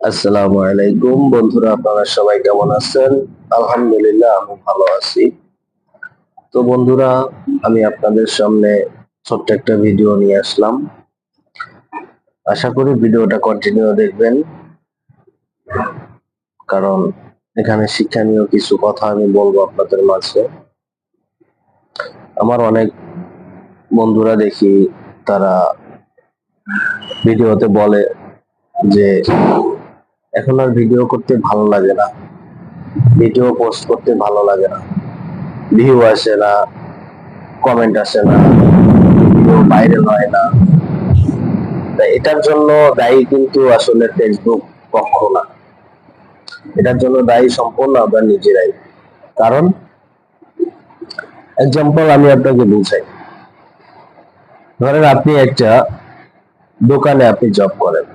আসসালামু আলাইকুম বন্ধুরা, আপনারা সবাই কেমন আছেন? আলহামদুলিল্লাহ, আমি ভালো আছি। তো বন্ধুরা, আমি আপনাদের সামনে ছোট্ট একটা ভিডিও নিয়ে আসলাম। আশা করি ভিডিওটা কন্টিনিউ দেখবেন, কারণ এখানে শিক্ষণীয় কিছু কথা আমি বলবো আপনাদের মাঝে। আমার অনেক বন্ধুরা দেখি তারা ভিডিওতে বলে যে এখন আর ভিডিও করতে ভালো লাগে না, ভিডিও পোস্ট করতে ভালো লাগে না, ভিউ আসে না, কমেন্ট আসে না, ভিডিও ভাইরাল হয় না। তাই এটার জন্য দায়ী কিন্তু আসলে ফেসবুক পক্ষ না, এটার জন্য দায়ী সম্পূর্ণ আমরা নিজেরাই। কারণ এক্সাম্পল আমি আপনাকে বুঝাই। ধরেন আপনি একটা দোকানে আপনি জব করেন,